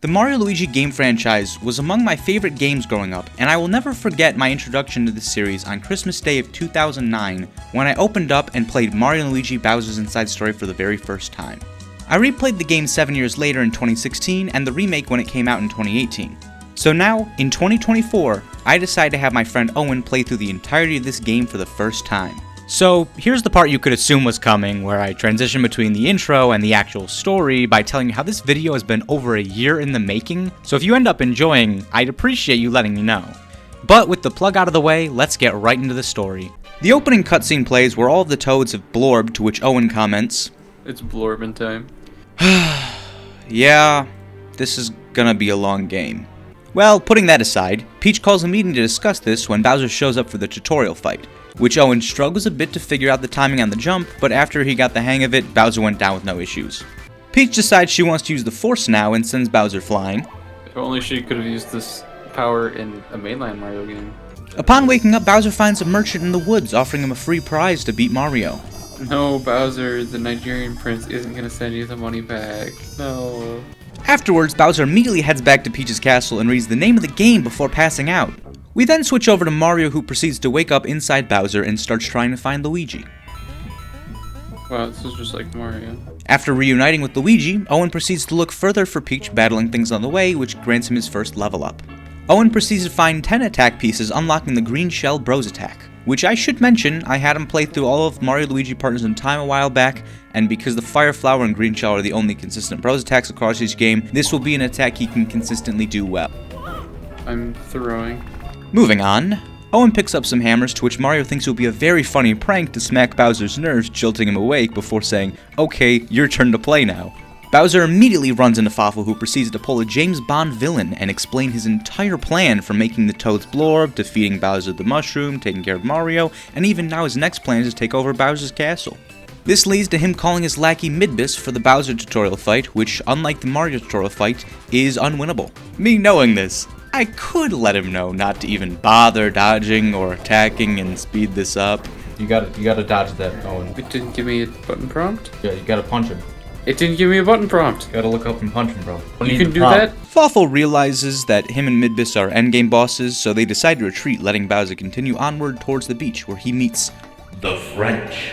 The Mario Luigi game franchise was among my favorite games growing up, and I will never forget my introduction to this series on Christmas Day of 2009 when I opened up and played Mario & Luigi Bowser's Inside Story for the very first time. I replayed the game 7 years later in 2016 and the remake when it came out in 2018. So now, in 2024, I decided to have my friend Owen play through the entirety of this game for the first time. So, here's the part you could assume was coming, where I transition between the intro and the actual story by telling you how this video has been over a year in the making, so if you end up enjoying, I'd appreciate you letting me know. But with the plug out of the way, let's get right into the story. The opening cutscene plays where all of the toads have blorbed, to which Owen comments, "It's blorbin' time." Yeah, this is gonna be a long game. Well, putting that aside, Peach calls a meeting to discuss this when Bowser shows up for the tutorial fight, which Owen struggles a bit to figure out the timing on the jump, but after he got the hang of it, Bowser went down with no issues. Peach decides she wants to use the Force now and sends Bowser flying. If only she could have used this power in a mainline Mario game. Upon waking up, Bowser finds a merchant in the woods offering him a free prize to beat Mario. No, Bowser, the Nigerian prince isn't gonna send you the money back. No. Afterwards, Bowser immediately heads back to Peach's castle and reads the name of the game before passing out. We then switch over to Mario, who proceeds to wake up inside Bowser and starts trying to find Luigi. Wow, this is just like Mario. After reuniting with Luigi, Owen proceeds to look further for Peach battling things on the way, which grants him his first level up. Owen proceeds to find 10 attack pieces, unlocking the Green Shell Bros attack, which I should mention, I had him play through all of Mario Luigi Partners in Time a while back, and because the Fire Flower and Green Shell are the only consistent Bros attacks across each game, this will be an attack he can consistently do well. I'm throwing. Moving on, Owen picks up some hammers, to which Mario thinks it will be a very funny prank to smack Bowser's nerves, jolting him awake before saying, "Okay, your turn to play now." Bowser immediately runs into Fawful, who proceeds to pull a James Bond villain and explain his entire plan from making the Toads blorb, defeating Bowser the Mushroom, taking care of Mario, and even now his next plan is to take over Bowser's castle. This leads to him calling his lackey Midbus for the Bowser tutorial fight, which, unlike the Mario tutorial fight, is unwinnable. Me knowing this, I could let him know not to even bother dodging or attacking and speed this up. You gotta dodge that, Owen. It didn't give me a button prompt? Yeah, you gotta punch him. It didn't give me a button prompt. You gotta look up and punch him, bro. You can do that? Fawful realizes that him and Midbus are endgame bosses, so they decide to retreat, letting Bowser continue onward towards the beach, where he meets the French.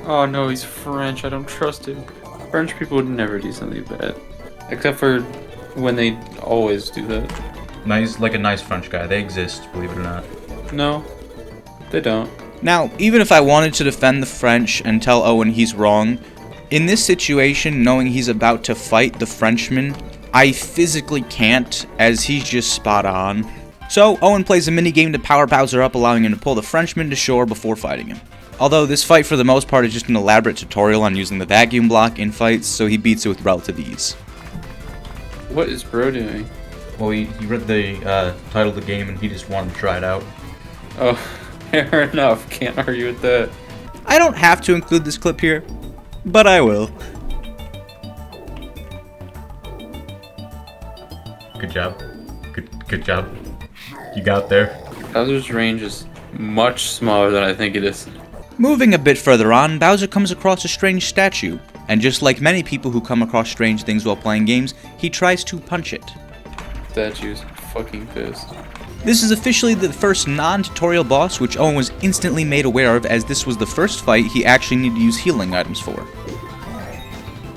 Oh no, he's French. I don't trust him. French people would never do something bad. Except for when they always do that. Nice, like a nice French guy. They exist, believe it or not. No, they don't. Now, even if I wanted to defend the French and tell Owen he's wrong, in this situation, knowing he's about to fight the Frenchman, I physically can't, as he's just spot on. So, Owen plays a minigame to power Bowser up, allowing him to pull the Frenchman to shore before fighting him. Although this fight for the most part is just an elaborate tutorial on using the vacuum block in fights, so he beats it with relative ease. What is bro doing? Well, he read the title of the game and he just wanted to try it out. Oh, fair enough. Can't argue with that. I don't have to include this clip here, but I will. Good job. Good job. You got there. Bowser's range is much smaller than I think it is. Moving a bit further on, Bowser comes across a strange statue, and just like many people who come across strange things while playing games, he tries to punch it. Statue's fucking pissed. This is officially the first non-tutorial boss, which Owen was instantly made aware of, as this was the first fight he actually needed to use healing items for.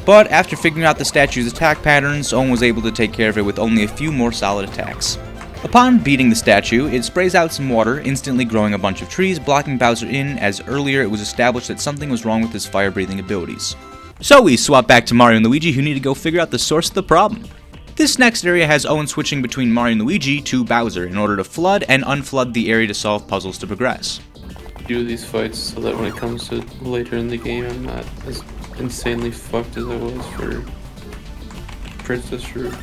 But after figuring out the statue's attack patterns, Owen was able to take care of it with only a few more solid attacks. Upon beating the statue, it sprays out some water, instantly growing a bunch of trees, blocking Bowser in, as earlier it was established that something was wrong with his fire-breathing abilities. So we swap back to Mario and Luigi, who need to go figure out the source of the problem. This next area has Owen switching between Mario and Luigi to Bowser in order to flood and unflood the area to solve puzzles to progress. Do these fights so that when it comes to later in the game, I'm not as insanely fucked as I was for Princess Root.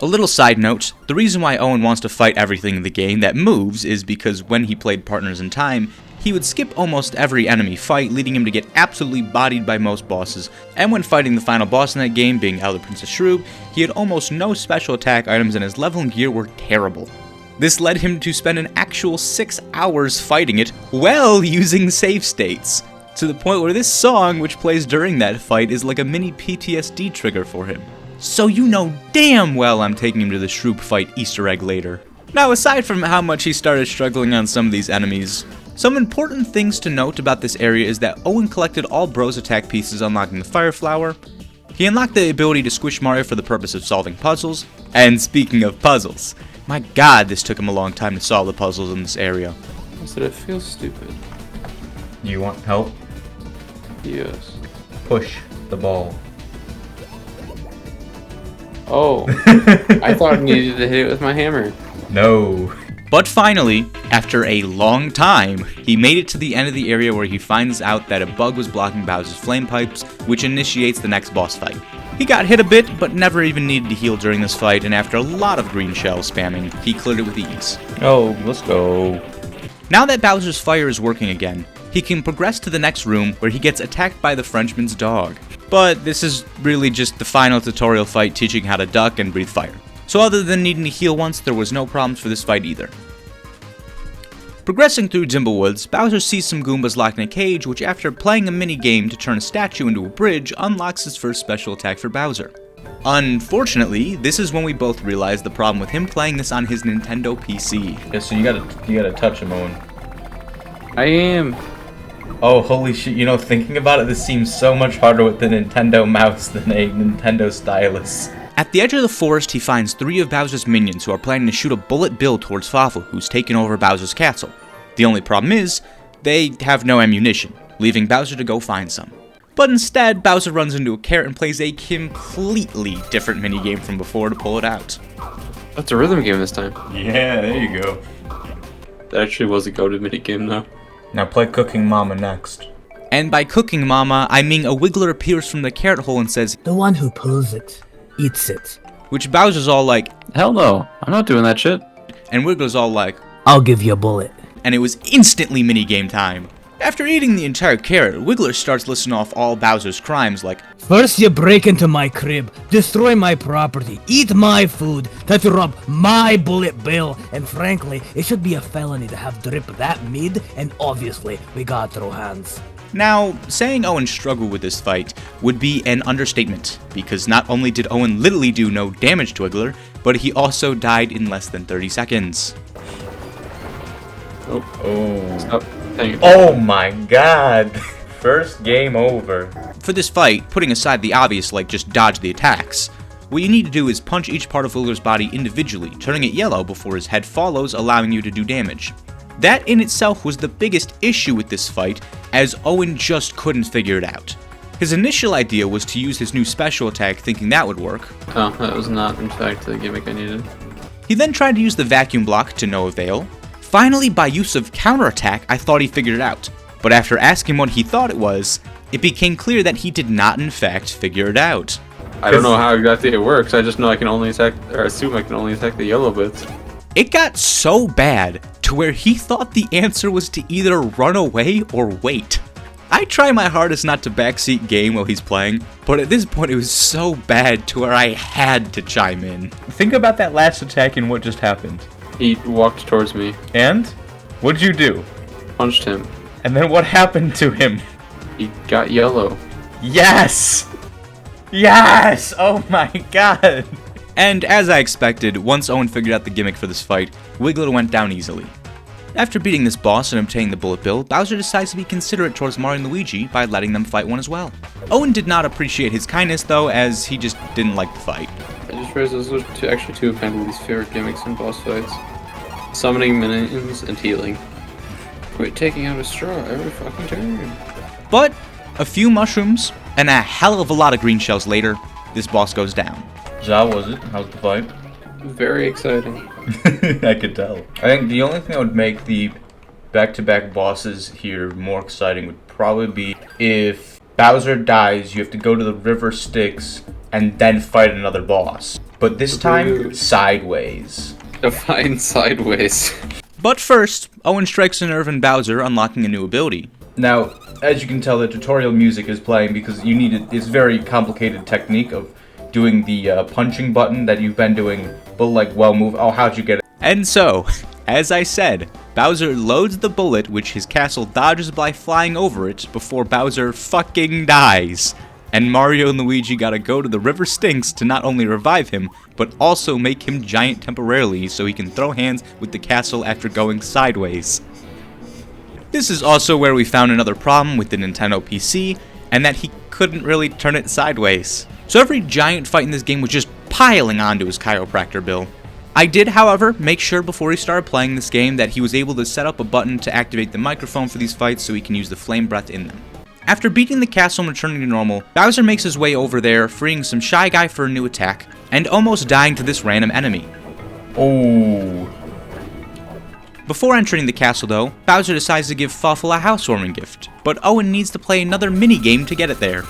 A little side note, the reason why Owen wants to fight everything in the game that moves is because when he played Partners in Time, he would skip almost every enemy fight, leading him to get absolutely bodied by most bosses, and when fighting the final boss in that game, being Elder Princess Shroob, he had almost no special attack items and his level and gear were terrible. This led him to spend an actual 6 hours fighting it while using save states, to the point where this song, which plays during that fight, is like a mini PTSD trigger for him. so you know damn well I'm taking him to the Shroop fight Easter egg later. Now, aside from how much he started struggling on some of these enemies, some important things to note about this area is that Owen collected all Bros attack pieces unlocking the Fire Flower. He unlocked the ability to squish Mario for the purpose of solving puzzles. And speaking of puzzles, my god, this took him a long time to solve the puzzles in this area. I said it feels stupid. Do you want help? Yes. Push the ball. Oh, I thought I needed to hit it with my hammer. No. But finally, after a long time, he made it to the end of the area where he finds out that a bug was blocking Bowser's flame pipes, which initiates the next boss fight. He got hit a bit, but never even needed to heal during this fight, and after a lot of green shell spamming, he cleared it with ease. Oh, let's go. Now that Bowser's fire is working again, he can progress to the next room where he gets attacked by the Frenchman's dog. But this is really just the final tutorial fight teaching how to duck and breathe fire. So other than needing to heal once, there was no problems for this fight either. Progressing through Dimblewoods, Bowser sees some Goombas locked in a cage, which after playing a mini-game to turn a statue into a bridge, unlocks his first special attack for Bowser. Unfortunately, this is when we both realize the problem with him playing this on his Nintendo PC. Yeah, so you gotta touch him, Owen. I am. Oh, holy shit, you know, thinking about it, this seems so much harder with the Nintendo mouse than a Nintendo stylus. At the edge of the forest, he finds 3 of Bowser's minions who are planning to shoot a bullet bill towards Fawful, who's taken over Bowser's castle. The only problem is, they have no ammunition, leaving Bowser to go find some. But instead, Bowser runs into a carrot and plays a completely different minigame from before to pull it out. That's a rhythm game this time. Yeah, there you go. That actually was a goated minigame though. Now play Cooking Mama next. And by Cooking Mama, I mean a Wiggler appears from the carrot hole and says, The one who pulls it, eats it. which Bowser's all like, Hell no, I'm not doing that shit. and Wiggler's all like, I'll give you a bullet. and it was instantly minigame time. After eating the entire carrot, Wiggler starts listing off all Bowser's crimes like, First you break into my crib, destroy my property, eat my food, try to rob my bullet bill, and frankly, it should be a felony to have drip that mid, and obviously, we gotta throw hands. Now, saying Owen struggled with this fight would be an understatement, because not only did Owen literally do no damage to Wiggler, but he also died in less than 30 seconds. Oh. Stop. Dang it. Oh my god. First game over. For this fight, putting aside the obvious like just dodge the attacks, what you need to do is punch each part of Wiggler's body individually, turning it yellow before his head follows, allowing you to do damage. That in itself was the biggest issue with this fight, as Owen just couldn't figure it out. His initial idea was to use his new special attack thinking that would work. Oh, that was not in fact the gimmick I needed. He then tried to use the vacuum block to no avail. Finally, by use of counterattack, I thought he figured it out. But after asking what he thought it was, it became clear that he did not in fact figure it out. I don't know how exactly it works, I just know I can only attack, or assume I can only attack the yellow bits. It got so bad to where he thought the answer was to either run away or wait. I try my hardest not to backseat game while he's playing, but at this point it was so bad to where I had to chime in. Think about that last attack and what just happened. He walked towards me, And? What'd you do? punched him. And then what happened to him? He got yellow. Yes! Yes! Oh my god! And as I expected, once Owen figured out the gimmick for this fight, Wiggler went down easily. After beating this boss and obtaining the bullet bill, Bowser decides to be considerate towards Mario and Luigi by letting them fight one as well. Owen did not appreciate his kindness though, as he just didn't like the fight. I just realized those are actually two of my least favorite gimmicks in boss fights. Summoning minions and healing. Quit taking out a straw every fucking turn. But a few mushrooms and a hell of a lot of green shells later, this boss goes down. So how was it? How's the fight? Very exciting. I could tell. I think the only thing that would make the back-to-back bosses here more exciting would probably be if Bowser dies, you have to go to the river Styx and then fight another boss. But this time, sideways. Define sideways. But first, Owen strikes a nerve in Bowser, unlocking a new ability. Now, as you can tell, the tutorial music is playing because you need it's very complicated technique of doing the punching button that you've been doing, but like, well, move. Oh, how'd you get it? And so, as I said, Bowser loads the bullet, which his castle dodges by flying over it before Bowser fucking dies. and Mario and Luigi gotta go to the River Styx to not only revive him, but also make him giant temporarily so he can throw hands with the castle after going sideways. This is also where we found another problem with the Nintendo PC, and that he couldn't really turn it sideways. So every giant fight in this game was just piling onto his chiropractor bill. I did, however, make sure before he started playing this game that he was able to set up a button to activate the microphone for these fights so he can use the flame breath in them. After beating the castle and returning to normal, Bowser makes his way over there, freeing some Shy Guy for a new attack, and almost dying to this random enemy. Oh. Before entering the castle though, Bowser decides to give Fuffle a housewarming gift, but Owen needs to play another mini-game to get it there.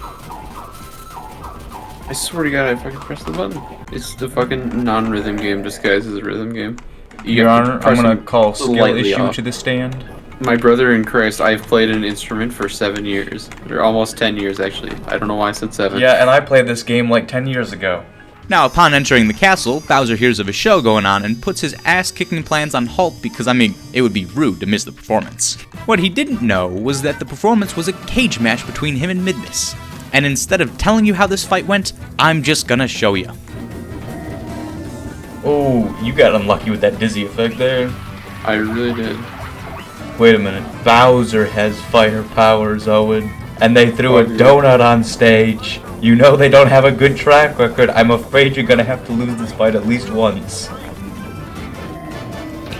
I swear to God, I fucking pressed the button. It's the fucking non-rhythm game disguised as a rhythm game. Your Honor, I'm gonna call skill slightly issue off. to the stand. My brother in Christ, I've played an instrument for 7 years. Or almost 10 years, actually. I don't know why I said 7. Yeah, and I played this game like 10 years ago. Now, upon entering the castle, Bowser hears of a show going on and puts his ass-kicking plans on halt because, I mean, it would be rude to miss the performance. What he didn't know was that the performance was a cage match between him and Midmus. And instead of telling you how this fight went, I'm just gonna show you. Oh, you got unlucky with that dizzy effect there. I really did. Wait a minute. Bowser has fire powers, Owen. And they threw a donut on stage. You know they don't have a good track record. I'm afraid you're gonna have to lose this fight at least once.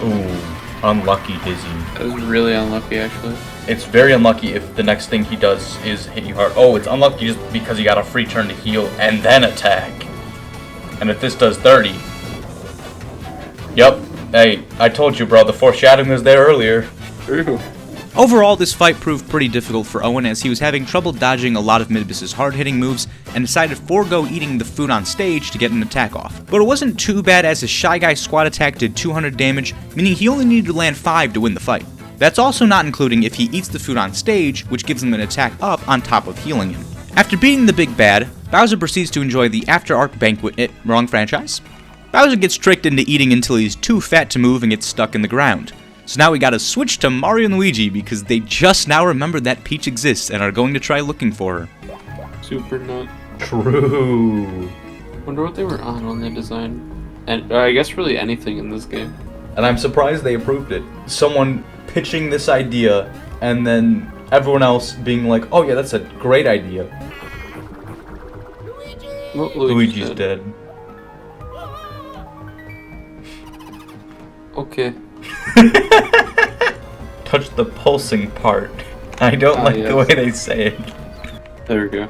Ooh, unlucky Dizzy. That was really unlucky, actually. It's very unlucky if the next thing he does is hit you hard. Oh, it's unlucky just because you got a free turn to heal and then attack. And if this does 30... Yep. Hey, I told you, bro. The foreshadowing was there earlier. True. Overall, this fight proved pretty difficult for Owen as he was having trouble dodging a lot of Midbus's hard-hitting moves and decided to forego eating the food on stage to get an attack off. But it wasn't too bad as his Shy Guy squad attack did 200 damage, meaning he only needed to land 5 to win the fight. That's also not including if he eats the food on stage, which gives him an attack up on top of healing him. After beating the big bad, Bowser proceeds to enjoy the After Arc Banquet. Wrong franchise? Bowser gets tricked into eating until he's too fat to move and gets stuck in the ground. So now we gotta switch to Mario and Luigi because they just now remembered that Peach exists and are going to try looking for her. Super nut. True. Wonder what they were on when they designed, and I guess really anything in this game. And I'm surprised they approved it. Someone pitching this idea and then everyone else being like, oh yeah, that's a great idea. Well, Luigi's dead. Okay. Touch the pulsing part. I don't like the way they say it. There we go.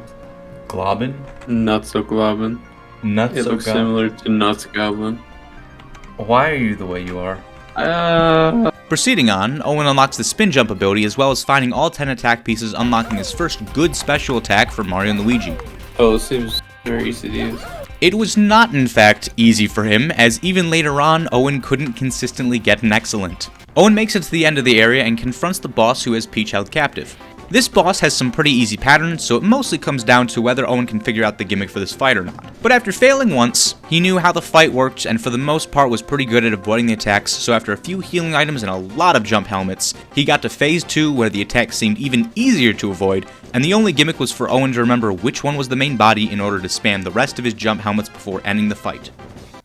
Globin? Not so Globin. Not It so looks similar to Nuts Goblin. Why are you the way you are? Proceeding on, Owen unlocks the spin jump ability as well as finding all 10 attack pieces, unlocking his first good special attack for Mario and Luigi. Oh, this seems very easy to use. It was not, in fact, easy for him, as even later on, Owen couldn't consistently get an excellent. Owen makes it to the end of the area and confronts the boss who has Peach held captive. This boss has some pretty easy patterns, so it mostly comes down to whether Owen can figure out the gimmick for this fight or not. But after failing once, he knew how the fight worked and for the most part was pretty good at avoiding the attacks, so after a few healing items and a lot of jump helmets, he got to phase 2 where the attacks seemed even easier to avoid, and the only gimmick was for Owen to remember which one was the main body in order to spam the rest of his jump helmets before ending the fight.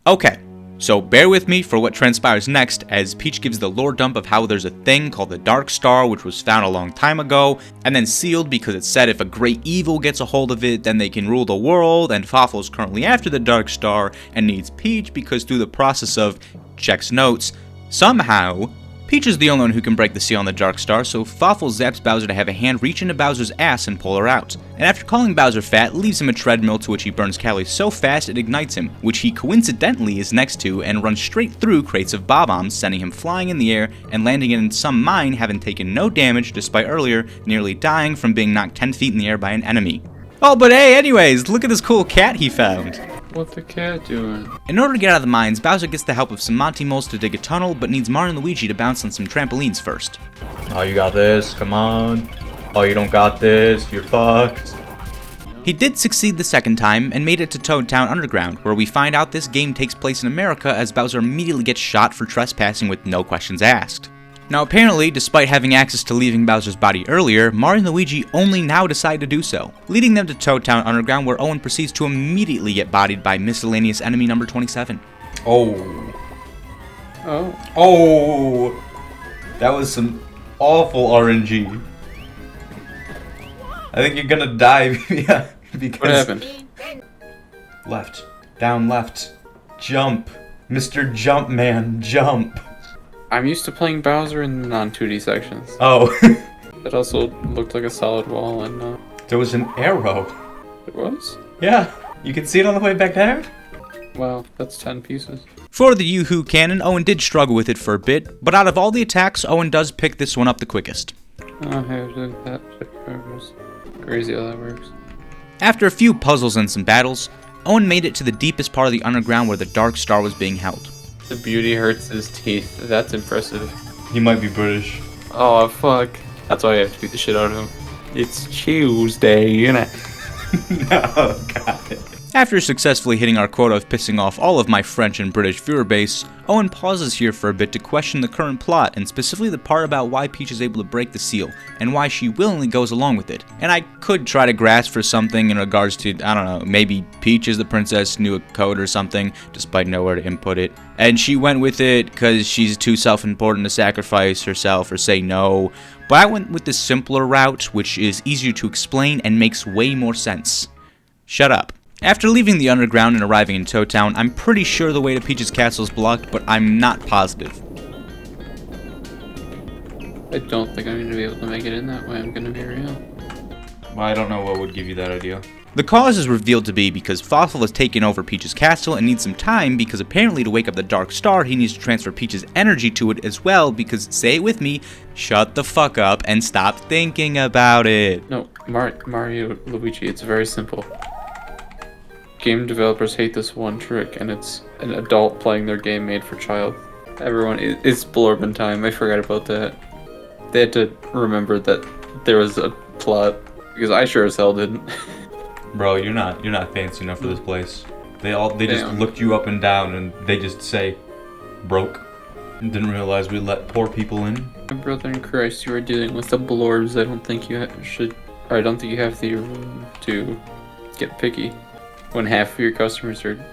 Okay. So bear with me for what transpires next, as Peach gives the lore dump of how there's a thing called the Dark Star which was found a long time ago, and then sealed because it said if a great evil gets a hold of it, then they can rule the world, and Fafel is currently after the Dark Star, and needs Peach because through the process of, checks notes, somehow, Peach is the only one who can break the seal on the Dark Star, so Fafel zaps Bowser to have a hand reach into Bowser's ass and pull her out. And after calling Bowser fat, leaves him a treadmill to which he burns calories so fast it ignites him, which he coincidentally is next to and runs straight through crates of bob-ombs, sending him flying in the air and landing in some mine, having taken no damage despite earlier nearly dying from being knocked 10 feet in the air by an enemy. Oh, but hey, anyways, look at this cool cat he found. What's the cat doing? In order to get out of the mines, Bowser gets the help of some Monty moles to dig a tunnel, but needs Mario and Luigi to bounce on some trampolines first. Oh, you got this, come on. Oh, you don't got this, you're fucked. He did succeed the second time, and made it to Toad Town Underground, where we find out this game takes place in America as Bowser immediately gets shot for trespassing with no questions asked. Now apparently, despite having access to leaving Bowser's body earlier, Mario and Luigi only now decide to do so, leading them to Toad Town Underground, where Owen proceeds to immediately get bodied by miscellaneous enemy number 27. Oh. Oh. Oh. That was some awful RNG. I think you're gonna die. Yeah, because... What happened? Left. Down left. Jump. Mr. Jump Man, jump. I'm used to playing Bowser in non-2D sections. Oh. It also looked like a solid wall, and There was an arrow. it was? Yeah. You can see it on the way back there? Wow, that's 10 pieces. For the Yoo-Hoo cannon, Owen did struggle with it for a bit, but out of all the attacks, Owen does pick this one up the quickest. Oh, hey, that's crazy how that works. After a few puzzles and some battles, Owen made it to the deepest part of the underground where the Dark Star was being held. The beauty hurts his teeth. That's impressive. He might be British. Oh, fuck. That's why I have to beat the shit out of him. It's Tuesday, innit? No, got it. After successfully hitting our quota of pissing off all of my French and British viewer base, Owen pauses here for a bit to question the current plot, and specifically the part about why Peach is able to break the seal, and why she willingly goes along with it. And I could try to grasp for something in regards to, I don't know, maybe Peach as the princess knew a code or something, despite nowhere to input it, and she went with it because she's too self-important to sacrifice herself or say no. But I went with the simpler route, which is easier to explain and makes way more sense. Shut up. After leaving the underground and arriving in Toad Town, I'm pretty sure the way to Peach's castle is blocked, but I'm not positive. I don't think I'm going to be able to make it in that way, I'm going to be real. Well, I don't know what would give you that idea. The cause is revealed to be because Fossil has taken over Peach's castle and needs some time because apparently to wake up the Dark Star he needs to transfer Peach's energy to it as well because, say it with me, shut the fuck up and stop thinking about it. No, Mario, Luigi, it's very simple. Game developers hate this one trick, and it's an adult playing their game made for child. Everyone, it's Blorbin time, I forgot about that. They had to remember that there was a plot, because I sure as hell didn't. Bro, you're not fancy enough for this place. They just Damn. looked you up and down and they just say broke. Didn't realize we let poor people in. My brother in Christ, you are dealing with the blorbs. I don't think you I don't think you have the room to get picky when half of your customers are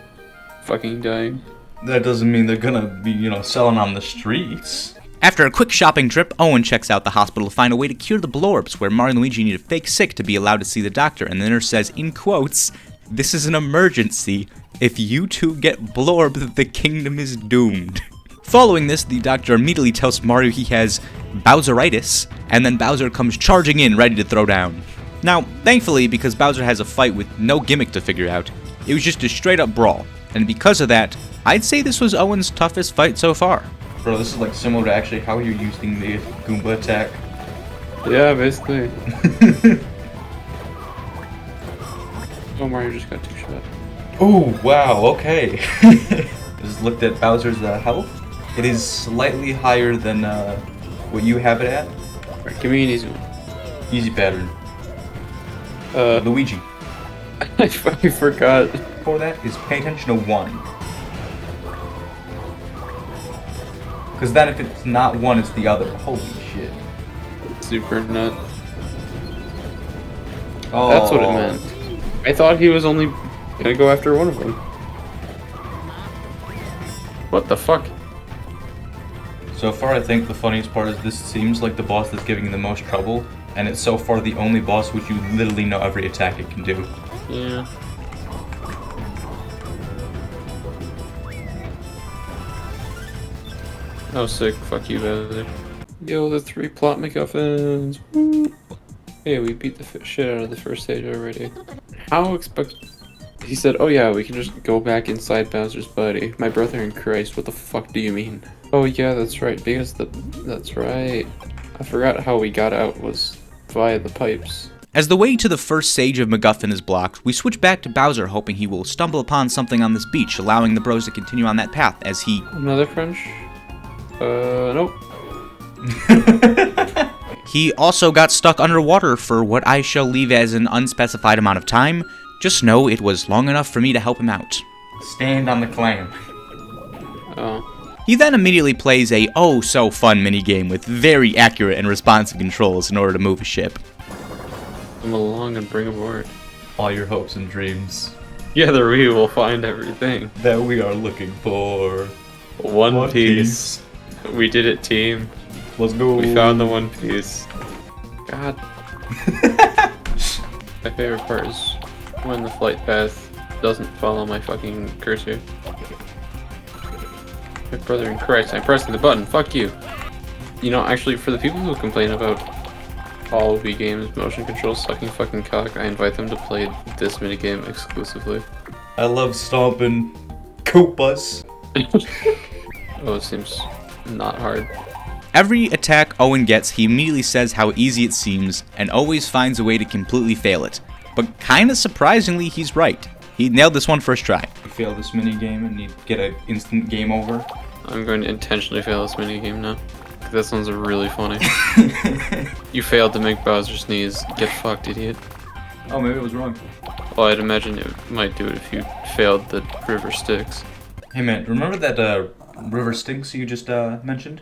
fucking dying. That doesn't mean they're gonna be, selling on the streets. After a quick shopping trip, Owen checks out the hospital to find a way to cure the blorbs, where Mario and Luigi need to fake sick to be allowed to see the doctor, and the nurse says, in quotes, "This is an emergency. If you two get blorbed, the kingdom is doomed." Following this, the doctor immediately tells Mario he has Bowseritis, and then Bowser comes charging in, ready to throw down. Now, thankfully, because Bowser has a fight with no gimmick to figure out, it was just a straight-up brawl, and because of that, I'd say this was Owen's toughest fight so far. Bro, this is like similar to actually how you're using the Goomba attack. Yeah, basically. Oh, Mario just got 2 shots. Oh, wow, okay. Just looked at Bowser's health. It is slightly higher than what you have it at. Alright, give me an easy one. Easy pattern. Luigi. I forgot. For that is pay attention to 1. Because then if it's not 1, it's the other. Holy shit. Super nut. Oh. That's what it meant. I thought he was only gonna go after one of them. What the fuck? So far, I think the funniest part is this seems like the boss that's giving you the most trouble, and it's so far the only boss which you literally know every attack it can do. Yeah. Oh, sick. Fuck you, Bowser. Yo, the 3 plot MacGuffins. Woo. Hey, we beat the shit out of the first stage already. How He said, oh yeah, we can just go back inside Bowser's body. My brother in Christ, what the fuck do you mean? Oh yeah, that's right, because that's right. I forgot how we got out was via the pipes. As the way to the first stage of MacGuffin is blocked, we switch back to Bowser, hoping he will stumble upon something on this beach, allowing the bros to continue on that path as he... Another French? Nope. He also got stuck underwater for what I shall leave as an unspecified amount of time. Just know it was long enough for me to help him out. Stand on the clam. Oh. He then immediately plays a oh-so-fun minigame with very accurate and responsive controls in order to move a ship. Come along and bring aboard. All your hopes and dreams Together we will find everything. that we are looking for. One Piece. We did it, team. Let's go. We found the One Piece. God. My favorite part is when the flight path doesn't follow my fucking cursor. My brother in Christ, I'm pressing the button. Fuck you. You know, actually, for the people who complain about all Wii games motion control sucking fucking cock, I invite them to play this minigame exclusively. I love stomping Koopas. Oh, it seems not hard. Every attack Owen gets, he immediately says how easy it seems, and always finds a way to completely fail it. But kinda surprisingly, he's right. He nailed this one first try. You fail this minigame and you get an instant game over. I'm going to intentionally fail this minigame now. 'Cause that sounds really funny. You failed to make Bowser sneeze. Get fucked, idiot. Oh, maybe it was wrong. Well, I'd imagine it might do it if you failed the river Styx. Hey man, remember that river Styx you just mentioned?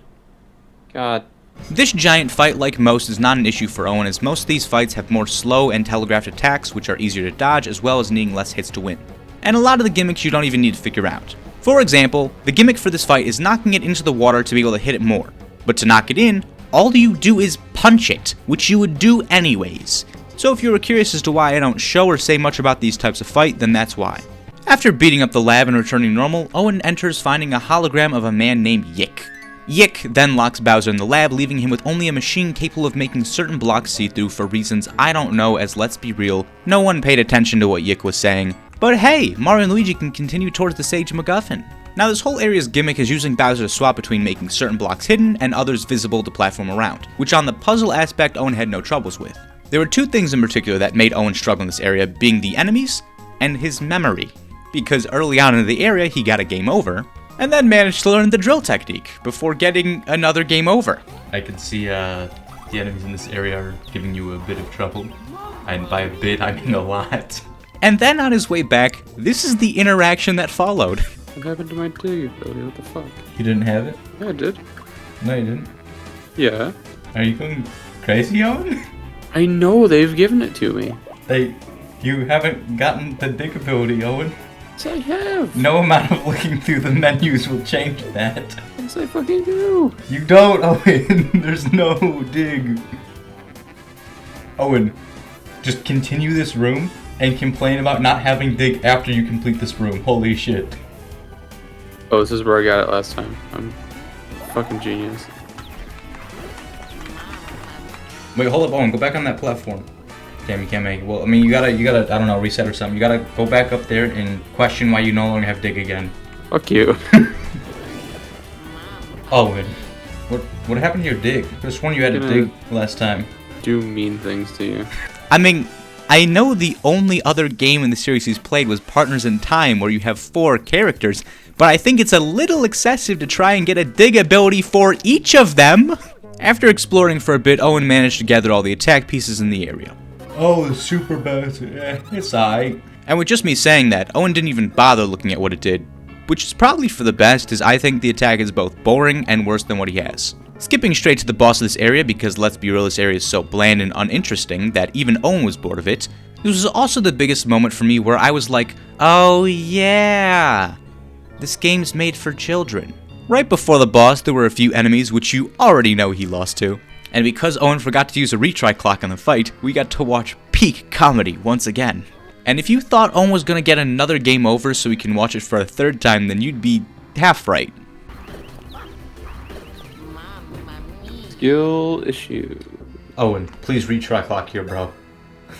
God. This giant fight, like most, is not an issue for Owen, as most of these fights have more slow and telegraphed attacks, which are easier to dodge, as well as needing less hits to win. And a lot of the gimmicks you don't even need to figure out. For example, the gimmick for this fight is knocking it into the water to be able to hit it more. But to knock it in, all you do is punch it, which you would do anyways. So if you were curious as to why I don't show or say much about these types of fight, then that's why. After beating up the lab and returning normal, Owen enters finding a hologram of a man named Yik. Yik then locks Bowser in the lab, leaving him with only a machine capable of making certain blocks see-through for reasons I don't know, as let's be real, no one paid attention to what Yik was saying. But hey, Mario and Luigi can continue towards the Sage MacGuffin. Now this whole area's gimmick is using Bowser to swap between making certain blocks hidden and others visible to platform around, which on the puzzle aspect Owen had no troubles with. There were two things in particular that made Owen struggle in this area, being the enemies and his memory. Because early on in the area he got a game over, and then managed to learn the drill technique before getting another game over. I can see the enemies in this area are giving you a bit of trouble. And by a bit, I mean a lot. And then on his way back, this is the interaction that followed. What happened to my dig ability? What the fuck? You didn't have it? Yeah, I did. No, you didn't. Yeah. Are you going crazy, Owen? I know, they've given it to me. You haven't gotten the dig ability, Owen. Yes, I have. No amount of looking through the menus will change that. Yes, I fucking do. You don't, Owen. There's no dig. Owen, just continue this room and complain about not having dig after you complete this room. Holy shit. Oh, this is where I got it last time. I'm a fucking genius. Wait, hold up, Owen. Go back on that platform. Damn, you can't make it. Well, I mean, you gotta, I don't know, reset or something. You gotta go back up there and question why you no longer have dig again. Fuck you. Owen, what happened to your dig? I just sworn you had a dig last time. Do mean things to you. I mean, I know the only other game in the series he's played was Partners in Time, where you have 4 characters, but I think it's a little excessive to try and get a dig ability for each of them. After exploring for a bit, Owen managed to gather all the attack pieces in the area. Oh, the super bad. It's aight. And with just me saying that, Owen didn't even bother looking at what it did, which is probably for the best, as I think the attack is both boring and worse than what he has. Skipping straight to the boss of this area, because let's be real, this area is so bland and uninteresting that even Owen was bored of it. This was also the biggest moment for me where I was like, oh yeah, this game's made for children. Right before the boss, there were a few enemies which you already know he lost to. And because Owen forgot to use a retry clock on the fight, we got to watch peak comedy once again. And if you thought Owen was gonna get another game over so we can watch it for a third time, then you'd be half right. Skill issue. Owen, please retry clock here, bro.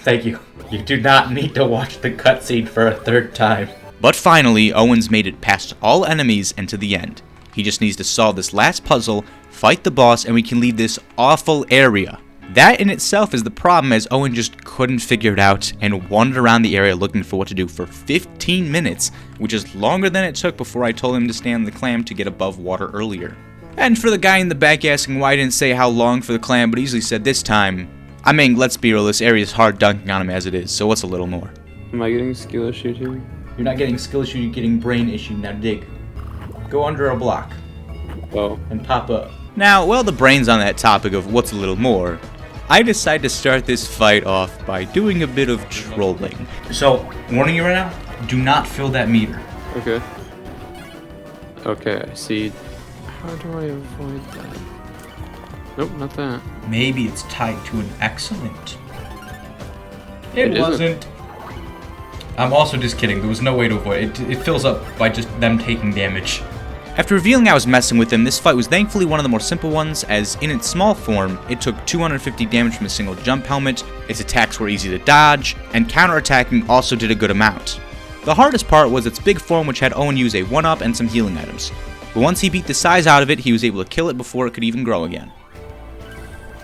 Thank you. You do not need to watch the cutscene for a third time. But finally, Owen's made it past all enemies and to the end. He just needs to solve this last puzzle, fight the boss, and we can leave this awful area. That in itself is the problem, as Owen just couldn't figure it out and wandered around the area looking for what to do for 15 minutes, which is longer than it took before I told him to stay on the clam to get above water earlier. And for the guy in the back asking why I didn't say how long for the clam but easily said this time, I mean, let's be real, this area is hard dunking on him as it is, so what's a little more? Am I getting skill issue too? You're not getting skill issue, you're getting brain issue. Now dig. Go under a block. Oh. and pop up. Now, while the brain's on that topic of what's a little more, I decide to start this fight off by doing a bit of trolling. So, warning you right now, do not fill that meter. Okay. Okay, I see. How do I avoid that? Nope, not that. Maybe it's tied to an excellent. It isn't. wasn't. I'm also just kidding. There was no way to avoid it. It fills up by just them taking damage. After revealing I was messing with him, this fight was thankfully one of the more simple ones, as in its small form, it took 250 damage from a single jump helmet, its attacks were easy to dodge, and counterattacking also did a good amount. The hardest part was its big form, which had Owen use a 1-up and some healing items. But once he beat the size out of it, he was able to kill it before it could even grow again.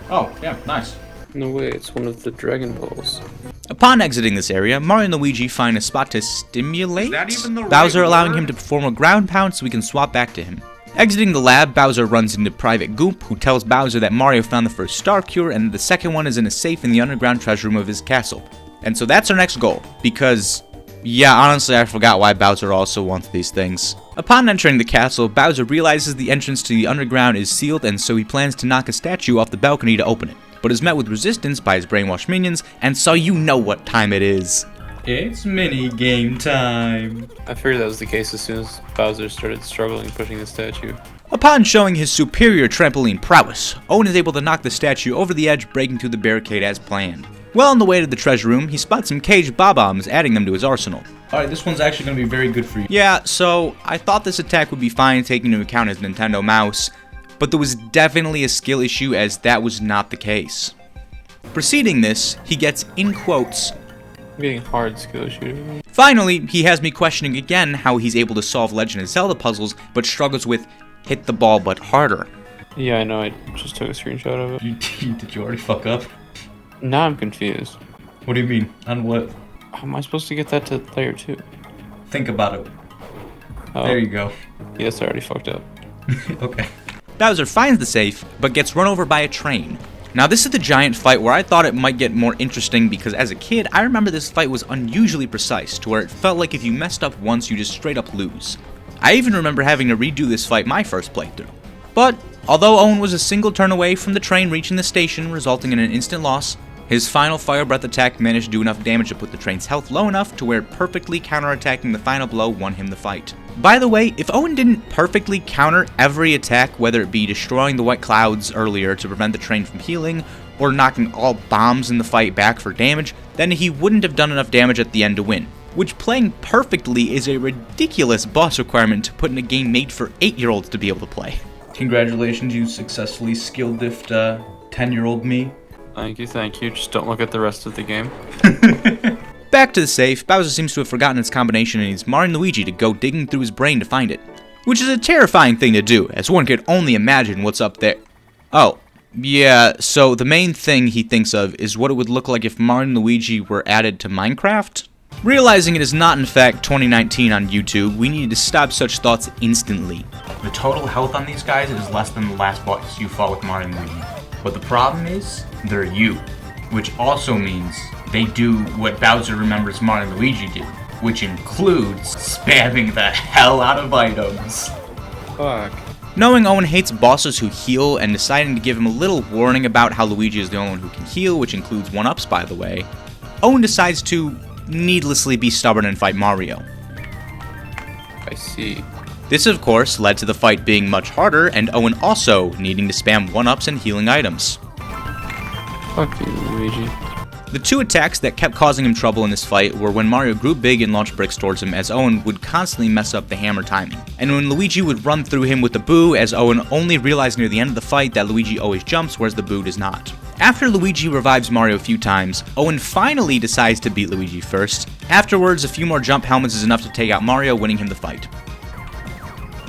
Oh, yeah, nice. No way, it's one of the Dragon Balls. Upon exiting this area, Mario and Luigi find a spot to stimulate Is that even the right Bowser, allowing word? him to perform a ground pound so we can swap back to him. Exiting the lab, Bowser runs into Private Goop, who tells Bowser that Mario found the first star cure and the second one is in a safe in the underground treasure room of his castle. And so that's our next goal, because, yeah, honestly I forgot why Bowser also wants these things. Upon entering the castle, Bowser realizes the entrance to the underground is sealed, and so he plans to knock a statue off the balcony to open it, but is met with resistance by his brainwashed minions, and so you know what time it is. It's mini game time. I figured that was the case as soon as Bowser started struggling pushing the statue. Upon showing his superior trampoline prowess, Owen is able to knock the statue over the edge, breaking through the barricade as planned. Well on the way to the treasure room, he spots some caged bob-ombs, adding them to his arsenal. Alright, this one's actually going to be very good for you. Yeah, so I thought this attack would be fine taking into account his Nintendo mouse, but there was definitely a skill issue as that was not the case. Preceding this, he gets, in quotes, I'm getting hard skill shooting. finally, he has me questioning again how he's able to solve Legend of Zelda puzzles, but struggles with hit the ball but harder. Yeah, I know, I just took a screenshot of it. Did you already fuck up? Now I'm confused. What do you mean? On what? How am I supposed to get that to player 2? Think about it. Oh, There you go. yes, I already fucked up. Okay. Bowser finds the safe, but gets run over by a train. Now this is the giant fight where I thought it might get more interesting because as a kid, I remember this fight was unusually precise, to where it felt like if you messed up once, you just straight up lose. I even remember having to redo this fight my first playthrough. But, although Owen was a single turn away from the train reaching the station, resulting in an instant loss, his final Fire Breath attack managed to do enough damage to put the train's health low enough to where perfectly counterattacking the final blow won him the fight. By the way, if Owen didn't perfectly counter every attack, whether it be destroying the white clouds earlier to prevent the train from healing, or knocking all bombs in the fight back for damage, then he wouldn't have done enough damage at the end to win. Which playing perfectly is a ridiculous boss requirement to put in a game made for 8-year-olds to be able to play. Congratulations, you successfully skill diffed 10-year-old me. Thank you, just don't look at the rest of the game. Back to the safe, Bowser seems to have forgotten its combination and needs Mario and Luigi to go digging through his brain to find it. Which is a terrifying thing to do, as one could only imagine what's up there. Oh, yeah, so the main thing he thinks of is what it would look like if Mario and Luigi were added to Minecraft. Realizing it is not in fact 2019 on YouTube, we needed to stop such thoughts instantly. The total health on these guys is less than the last boss you fought with Mario and Luigi. But the problem is, they're you. Which also means they do what Bowser remembers Mario and Luigi did, which includes spamming the hell out of items. Fuck. Knowing Owen hates bosses who heal and deciding to give him a little warning about how Luigi is the only one who can heal, which includes 1-ups by the way, Owen decides to needlessly be stubborn and fight Mario. I see. This of course led to the fight being much harder and Owen also needing to spam 1-ups and healing items. Fuck you, Luigi. The two attacks that kept causing him trouble in this fight were when Mario grew big and launched bricks towards him, as Owen would constantly mess up the hammer timing, and when Luigi would run through him with the boo, as Owen only realized near the end of the fight that Luigi always jumps whereas the boo does not. After Luigi revives Mario a few times, Owen finally decides to beat Luigi first. Afterwards, a few more jump helmets is enough to take out Mario, winning him the fight.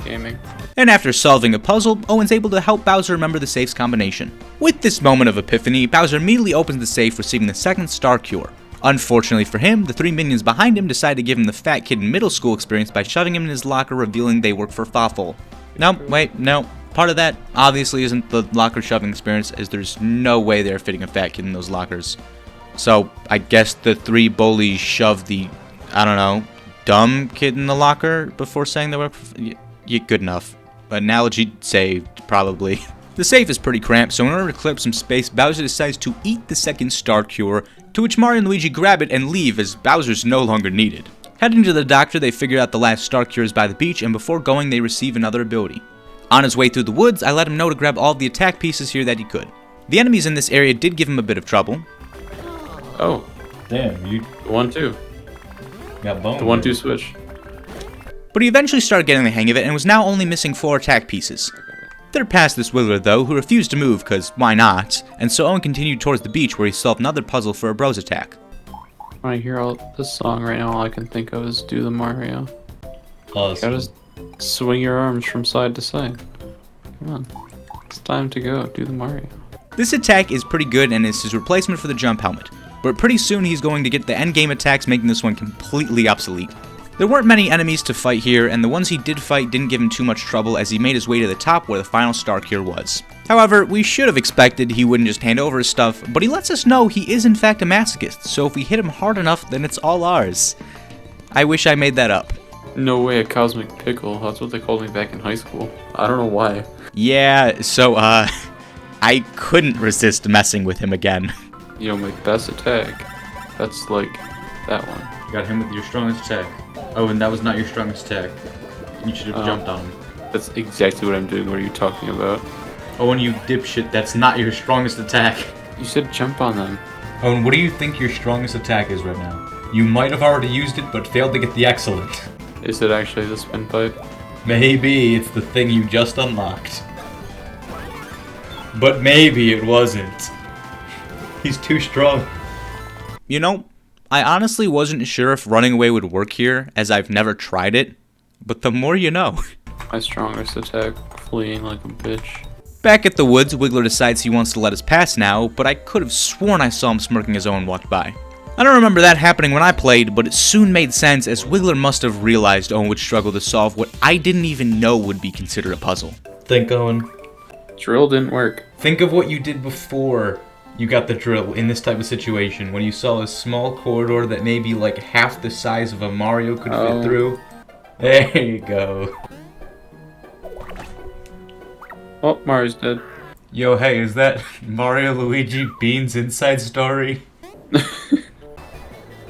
Gaming. And after solving a puzzle, Owen's able to help Bowser remember the safe's combination. With this moment of epiphany, Bowser immediately opens the safe, receiving the second star cure. Unfortunately for him, the three minions behind him decide to give him the fat kid in middle school experience by shoving him in his locker, revealing they work for Fawful. No. Part of that obviously isn't the locker shoving experience, as there's no way they're fitting a fat kid in those lockers. So I guess the three bullies shoved the, I don't know, dumb kid in the locker before saying they work for... Yeah, good enough. Analogy saved, probably. The safe is pretty cramped, so in order to clear up some space, Bowser decides to eat the second star cure, to which Mario and Luigi grab it and leave as Bowser's no longer needed. Heading to the doctor, they figure out the last star cure is by the beach, and before going, they receive another ability. On his way through the woods, I let him know to grab all the attack pieces here that he could. The enemies in this area did give him a bit of trouble. Oh, Damn, you the 1-2. got boned. The 1-2 switch. But he eventually started getting the hang of it and was now only missing 4 attack pieces. They're past this Wiggler though, who refused to move cause why not, and so Owen continued towards the beach where he solved another puzzle for a bros attack. When I hear all this song right now, all I can think of is do the Mario. Awesome. Gotta swing your arms from side to side. Come on. It's time to go. Do the Mario. This attack is pretty good and is his replacement for the jump helmet, but pretty soon he's going to get the endgame attacks, making this one completely obsolete. There weren't many enemies to fight here, and the ones he did fight didn't give him too much trouble as he made his way to the top where the final star cure was. However, we should have expected he wouldn't just hand over his stuff, but he lets us know he is in fact a masochist, so if we hit him hard enough, then it's all ours. I wish I made that up. No way, a cosmic pickle. That's what they called me back in high school. I don't know why. Yeah, so, I couldn't resist messing with him again. You know, my best attack. That's like that one. You got him with your strongest attack. Oh, and that was not your strongest attack. You should have jumped on him. That's exactly what I'm doing. What are you talking about? Oh, and you dipshit, that's not your strongest attack. You said jump on them. Oh, and what do you think your strongest attack is right now? You might have already used it, but failed to get the excellent. Is it actually the spin pipe? Maybe it's the thing you just unlocked. But maybe it wasn't. He's too strong. You know, I honestly wasn't sure if running away would work here, as I've never tried it, but the more you know. My strongest attack, fleeing like a bitch. Back at the woods, Wiggler decides he wants to let us pass now, but I could have sworn I saw him smirking as Owen walked by. I don't remember that happening when I played, but it soon made sense as Wiggler must have realized Owen would struggle to solve what I didn't even know would be considered a puzzle. Think, Owen. Drill didn't work. Think of what you did before you got the drill in this type of situation, when you saw a small corridor that maybe like half the size of a Mario could fit through. There you go. Oh, Mario's dead. Yo, hey, is that Mario Luigi Bean's inside story?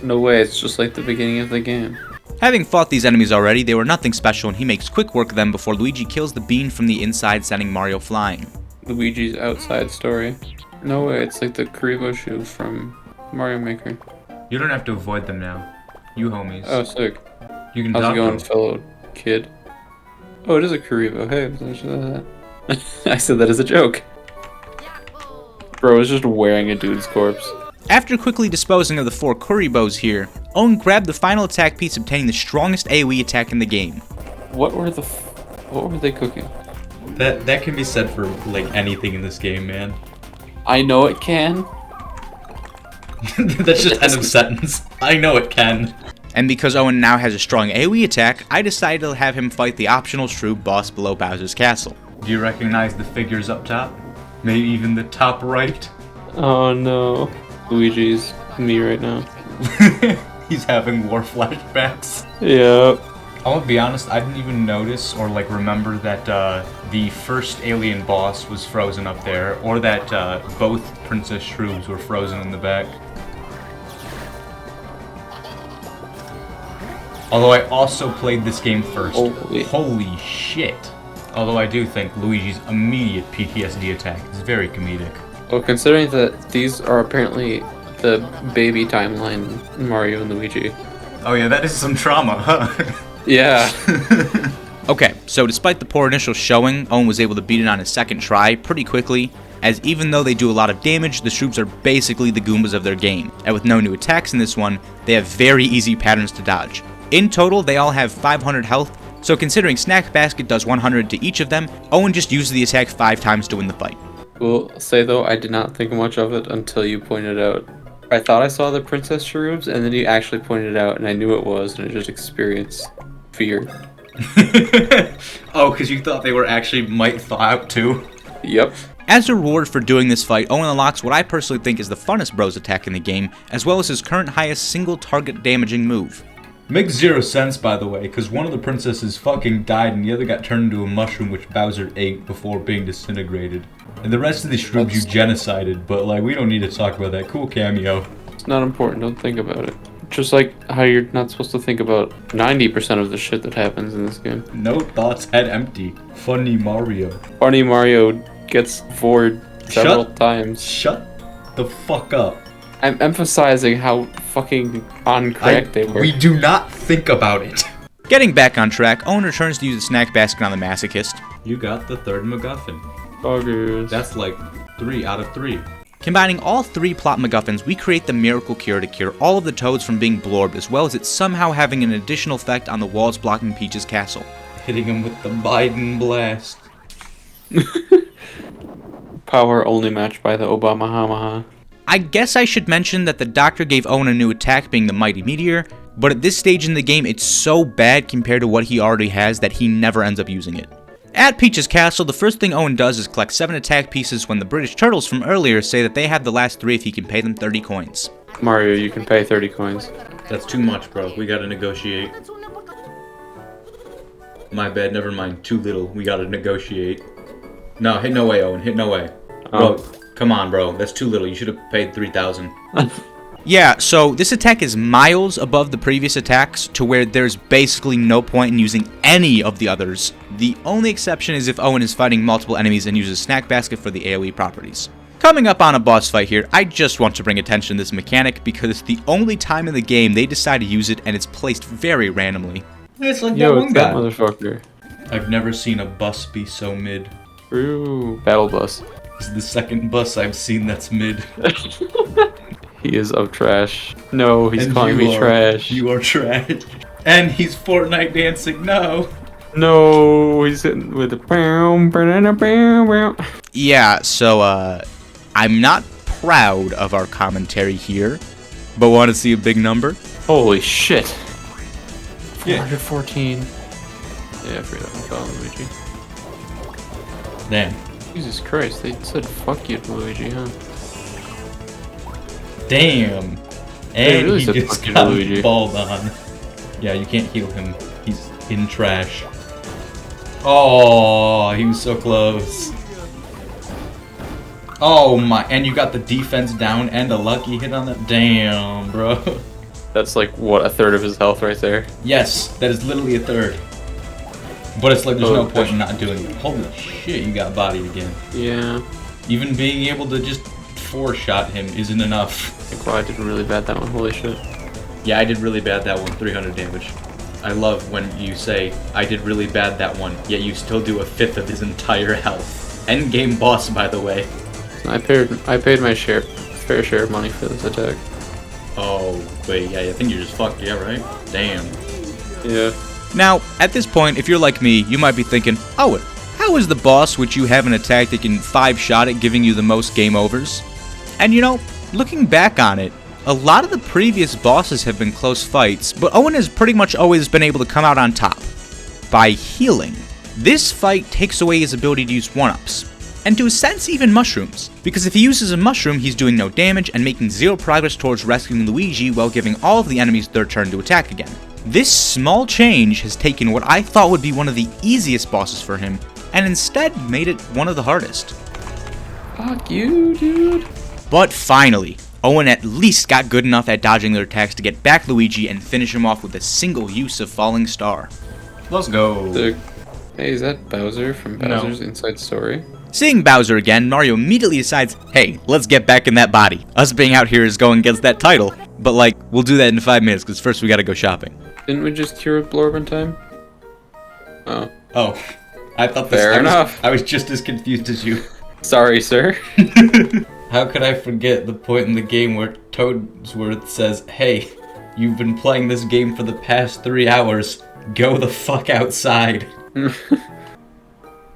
No way, it's just like the beginning of the game. Having fought these enemies already, they were nothing special and he makes quick work of them before Luigi kills the bean from the inside, sending Mario flying. Luigi's outside story. No way, it's like the Karibo shoe from Mario Maker. You don't have to avoid them now. You homies. Oh, sick. You can How's talk it going, to them. fellow kid? Oh, it is a Karibo. Hey, I said that as a joke. Bro is just wearing a dude's corpse. After quickly disposing of the 4 Kuribos here, Owen grabbed the final attack piece, obtaining the strongest AoE attack in the game. What were they cooking? That can be said for like anything in this game, man. I know it can. That's just end of sentence. I know it can. And because Owen now has a strong AoE attack, I decided to have him fight the optional Shroob boss below Bowser's castle. Do you recognize the figures up top? Maybe even the top right? Oh no. Luigi's me right now. He's having war flashbacks. Yep. I'm gonna be honest, I didn't even notice or like remember that the first alien boss was frozen up there, or that both Princess Shroobs were frozen in the back. Although I also played this game first. Holy shit. Although I do think Luigi's immediate PTSD attack is very comedic. Well, considering that these are apparently the baby timeline Mario and Luigi. Oh yeah, that is some trauma, huh? Yeah. Okay, so despite the poor initial showing, Owen was able to beat it on his second try pretty quickly, as even though they do a lot of damage, the Shroops are basically the Goombas of their game, and with no new attacks in this one, they have very easy patterns to dodge. In total, they all have 500 health, so considering Snack Basket does 100 to each of them, Owen just uses the attack 5 times to win the fight. Will say though, I did not think much of it until you pointed out. I thought I saw the Princess Shrooms, and then you actually pointed it out, and I knew it was, and I just experienced fear. Oh, because you thought they were actually might thaw out too? Yep. As a reward for doing this fight, Owen unlocks what I personally think is the funnest Bros attack in the game, as well as his current highest single target damaging move. Makes zero sense, by the way, because one of the princesses fucking died and the other got turned into a mushroom which Bowser ate before being disintegrated. And the rest of the shrooms you genocided, but like, we don't need to talk about that. Cool cameo. It's not important, don't think about it. Just like how you're not supposed to think about 90% of the shit that happens in this game. No thoughts, head empty. Funny Mario. Funny Mario gets vored several times. Shut the fuck up. I'm emphasizing how fucking on crack they were. We do not think about it. Getting back on track, Owen returns to use the snack basket on the masochist. You got the third MacGuffin. Buggers. That's like 3 out of 3. Combining all 3 plot MacGuffins, we create the miracle cure to cure all of the toads from being blorbed, as well as it somehow having an additional effect on the walls blocking Peach's castle. Hitting him with the Biden blast. Power only matched by the Obama Hamaha. I guess I should mention that the doctor gave Owen a new attack, being the Mighty Meteor, but at this stage in the game it's so bad compared to what he already has that he never ends up using it. At Peach's castle, the first thing Owen does is collect 7 attack pieces when the British turtles from earlier say that they have the last 3 if he can pay them 30 coins. Mario, you can pay 30 coins. That's too much, bro. We gotta negotiate. My bad, never mind. Too little. We gotta negotiate. No, hit no way, Owen. Hit no way. Bro, come on, bro. That's too little. You should have paid 3,000. Yeah, so this attack is miles above the previous attacks to where there's basically no point in using any of the others. The only exception is if Owen is fighting multiple enemies and uses Snack Basket for the AoE properties. Coming up on a boss fight here, I just want to bring attention to this mechanic because it's the only time in the game they decide to use it and it's placed very randomly. It's like Yo, that one it's guy. that motherfucker. I've never seen a bus be so mid. Ooh, battle bus. This is the second bus I've seen that's mid. He is of trash. No, he's And calling me trash. You are trash. And he's Fortnite dancing. No. No, he's hitting with the bam, bam, bam. Yeah, so I'm not proud of our commentary here, but want to see a big number? Holy shit. Yeah. 414. Yeah, I forgot I'm calling Luigi. Damn. Jesus Christ, they said fuck you to Luigi, huh? Damn. They And really he said just fuck you, got Luigi. balled on. Yeah, you can't heal him. He's in trash. Oh, he was so close. Oh my, and you got the defense down and a lucky hit on that. Damn, bro. That's like, what, a third of his health right there? Yes, that is literally a third. But it's like there's Oh, no point in not doing it. Holy shit, you got bodied again. Yeah. Even being able to just 4-shot him isn't enough. Like, wow, I did really bad that one. Holy shit. Yeah, I did really bad that one, 300 damage. I love when you say, I did really bad that one, yet you still do a fifth of his entire health. Endgame boss, by the way. I paid my fair share of money for this attack. Oh, wait, yeah, I think you're just fucked, yeah, right? Damn. Yeah. Now, at this point, if you're like me, you might be thinking, Owen, how is the boss which you have an attack that can 5-shot it giving you the most game overs? And you know, looking back on it, a lot of the previous bosses have been close fights, but Owen has pretty much always been able to come out on top by healing. This fight takes away his ability to use 1-ups, and to a sense even mushrooms, because if he uses a mushroom he's doing no damage and making 0 progress towards rescuing Luigi while giving all of the enemies their turn to attack again. This small change has taken what I thought would be one of the easiest bosses for him, and instead made it one of the hardest. Fuck you, dude. But finally, Owen at least got good enough at dodging their attacks to get back Luigi and finish him off with a single use of Falling Star. Let's go. Hey, is that Bowser from Bowser's Inside Story? Seeing Bowser again, Mario immediately decides, hey, let's get back in that body. Us being out here is going against that title. But like, we'll do that in 5 minutes, because first we gotta go shopping. Didn't we just cure Blorb in time? Oh. Oh, I thought Fair enough. I was just as confused as you. Sorry, sir. How could I forget the point in the game where Toadsworth says, hey, you've been playing this game for the past 3 hours. Go the fuck outside.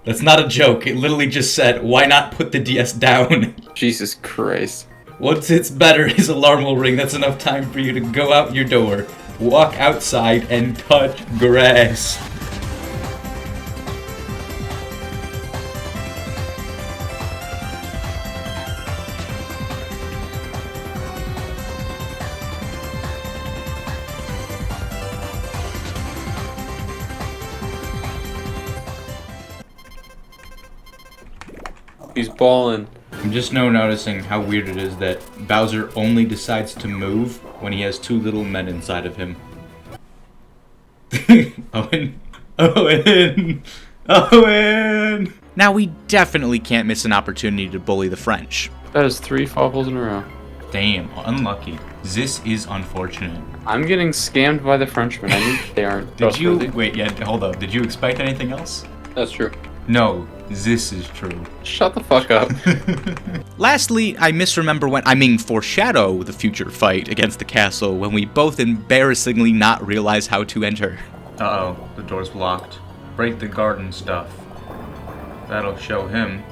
That's not a joke. It literally just said, why not put the DS down? Jesus Christ. Once it's better, his alarm will ring. That's enough time for you to go out your door, walk outside, and touch grass. He's balling. I'm just now noticing how weird it is that Bowser only decides to move when he has two little men inside of him. Owen. Owen. Owen. Now, we definitely can't miss an opportunity to bully the French. That is 3 fumbles in a row. Damn, unlucky. This is unfortunate. I'm getting scammed by the Frenchmen. I knew they aren't. Did you trustworthy. wait? Yeah, hold up. Did you expect anything else? That's true. No, this is true. Shut the fuck up. Lastly, I foreshadow the future fight against the castle when we both embarrassingly not realize how to enter. Uh-oh, the door's blocked. Break the garden stuff. That'll show him.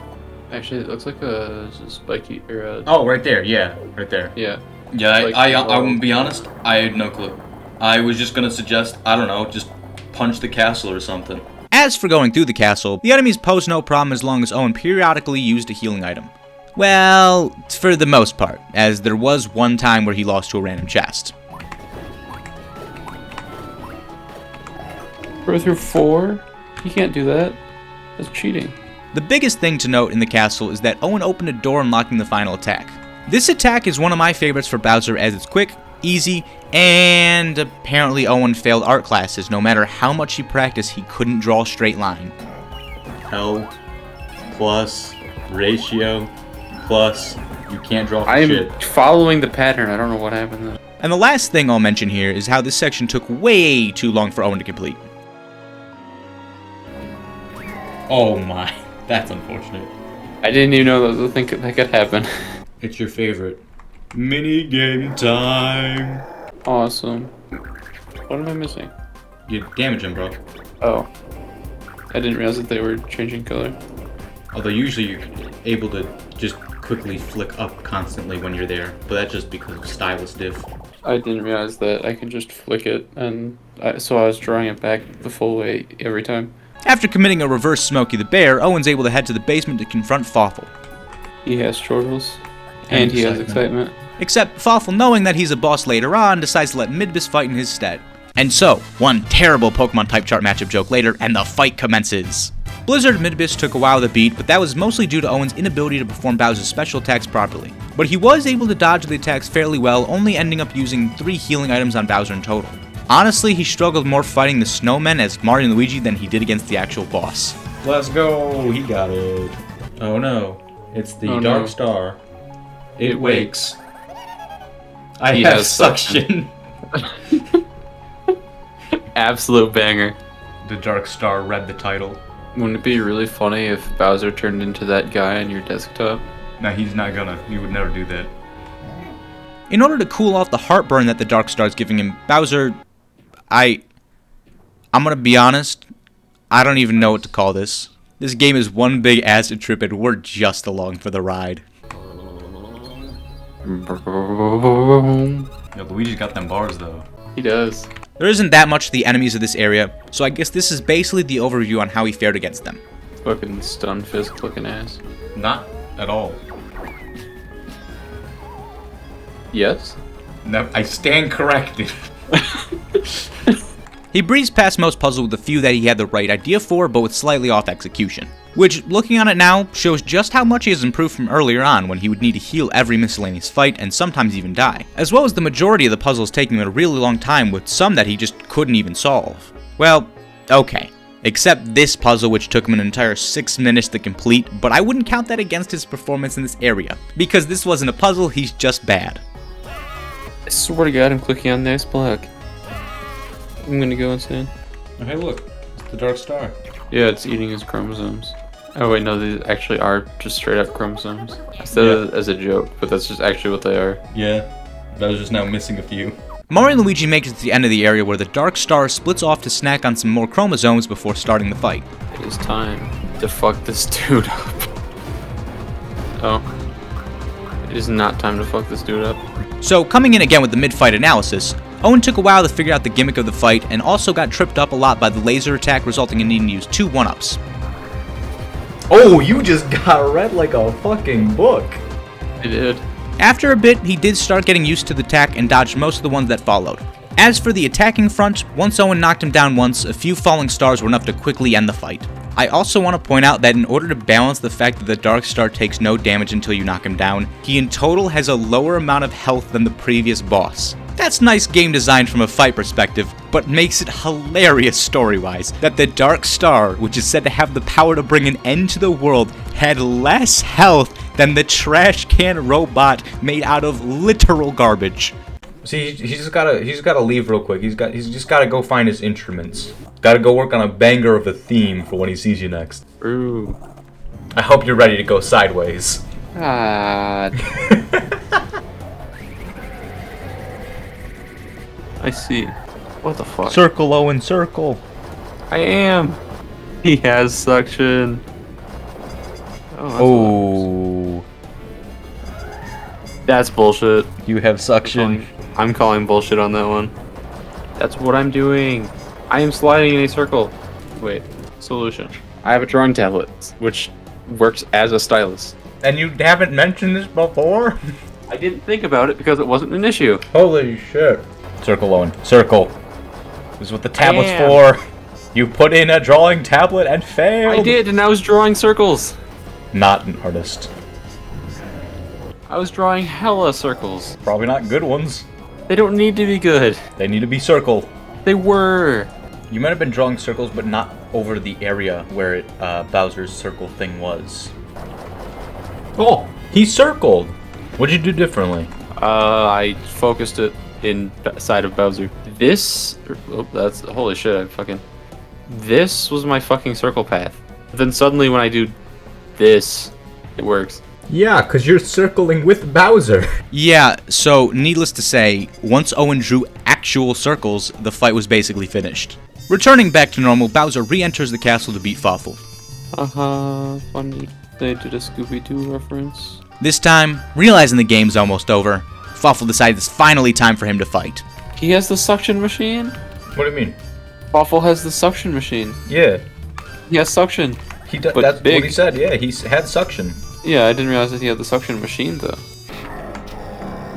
Actually, it looks like a spiky or a. Oh, right there. Yeah, right there. Yeah. Yeah, Like, I won't be honest. I had no clue. I was just gonna suggest, I don't know, just punch the castle or something. As for going through the castle, the enemies pose no problem as long as Owen periodically used a healing item. Well, for the most part, as there was one time where he lost to a random chest. Go through 4? You can't do that. That's cheating. The biggest thing to note in the castle is that Owen opened a door unlocking the final attack. This attack is one of my favorites for Bowser as it's quick, easy, and apparently Owen failed art classes. No matter how much he practiced, he couldn't draw a straight line. L plus ratio plus you can't draw for I am shit. following the pattern. I don't know what happened there. And the last thing I'll mention here is how this section took way too long for Owen to complete. Oh my, that's unfortunate. I didn't even know that could happen. It's your favorite. Mini game time. Awesome. What am I missing? You damage him, bro. Oh. I didn't realize that they were changing color. Although usually you're able to just quickly flick up constantly when you're there, but that's just because of stylus diff. I didn't realize that I can just flick it, and so I was drawing it back the full way every time. After committing a reverse Smokey the Bear, Owen's able to head to the basement to confront Fawful. He has chortles, and he has excitement. Except Fawful, knowing that he's a boss later on, decides to let Midbus fight in his stead. And so, one terrible Pokemon type chart matchup joke later, and the fight commences. Blizzard Midbus took a while to beat, but that was mostly due to Owen's inability to perform Bowser's special attacks properly. But he was able to dodge the attacks fairly well, only ending up using 3 healing items on Bowser in total. Honestly, he struggled more fighting the snowmen as Mario and Luigi than he did against the actual boss. Let's go! He got it. Oh no. It's the Dark Star. It wakes. He have has suction. Absolute banger. The Dark Star read the title. Wouldn't it be really funny if Bowser turned into that guy on your desktop? No, he's not gonna. He would never do that. In order to cool off the heartburn that the Dark Star is giving him, Bowser... I'm gonna be honest, I don't even know what to call this. This game is one big acid trip and we're just along for the ride. Yo, Luigi's got them bars though. He does. There isn't that much to the enemies of this area, so I guess this is basically the overview on how he fared against them. Fucking stun fist looking ass. Not at all. Yes? No, I stand corrected. He breezed past most puzzles with a few that he had the right idea for, but with slightly off execution. Which, looking on it now, shows just how much he has improved from earlier on when he would need to heal every miscellaneous fight and sometimes even die. As well as the majority of the puzzles taking him a really long time with some that he just couldn't even solve. Well, okay. Except this puzzle which took him an entire 6 minutes to complete, but I wouldn't count that against his performance in this area. Because this wasn't a puzzle, he's just bad. I swear to God, I'm clicking on next block. I'm gonna go insane. Oh, hey, look. It's the Dark Star. Yeah, it's eating his chromosomes. Oh wait, no, these actually are just straight up chromosomes. I said it as a joke, but that's just actually what they are. Yeah. I was just now missing a few. Mario and Luigi make it to the end of the area where the Dark Star splits off to snack on some more chromosomes before starting the fight. It is time to fuck this dude up. Oh. It is not time to fuck this dude up. So, coming in again with the mid-fight analysis, Owen took a while to figure out the gimmick of the fight and also got tripped up a lot by the laser attack, resulting in needing to use 2 1-ups. Oh, you just got read like a fucking book. I did. After a bit, he did start getting used to the attack and dodged most of the ones that followed. As for the attacking front, once Owen knocked him down once, a few falling stars were enough to quickly end the fight. I also want to point out that in order to balance the fact that the Dark Star takes no damage until you knock him down, he in total has a lower amount of health than the previous boss. That's nice game design from a fight perspective, but makes it hilarious story-wise that the Dark Star, which is said to have the power to bring an end to the world, had less health than the trash can robot made out of literal garbage. See, he's just gotta leave real quick. He's just gotta go find his instruments. Gotta go work on a banger of a theme for when he sees you next. Ooh. I hope you're ready to go sideways. Ah. I see. What the fuck? Circle, Owen, circle. I am. He has suction. Oh. That's bullshit. You have suction. I'm calling bullshit on that one. That's what I'm doing. I am sliding in a circle. Wait. Solution. I have a drawing tablet, which works as a stylus. And you haven't mentioned this before? I didn't think about it because it wasn't an issue. Holy shit. Circle, Owen. Circle. This is what the tablet's for. You put in a drawing tablet and failed. I did, and I was drawing circles. Not an artist. I was drawing hella circles. Probably not good ones. They don't need to be good. They need to be circle. They were. You might have been drawing circles, but not over the area where Bowser's circle thing was. Oh, he circled. What'd you do differently? I focused it inside of Bowser. This, that's holy shit. This was my fucking circle path. Then suddenly when I do this, it works. Yeah, because you're circling with Bowser. Yeah, so needless to say, once Owen drew actual circles, the fight was basically finished. Returning back to normal, Bowser re-enters the castle to beat Fawful. Funny. They did a Scooby-Doo reference. This time, realizing the game's almost over, Fawful decides it's finally time for him to fight. He has the suction machine? What do you mean? Fawful has the suction machine. Yeah. He has suction. That's big. what he said, yeah. He had suction. Yeah, I didn't realize that he had the suction machine, though.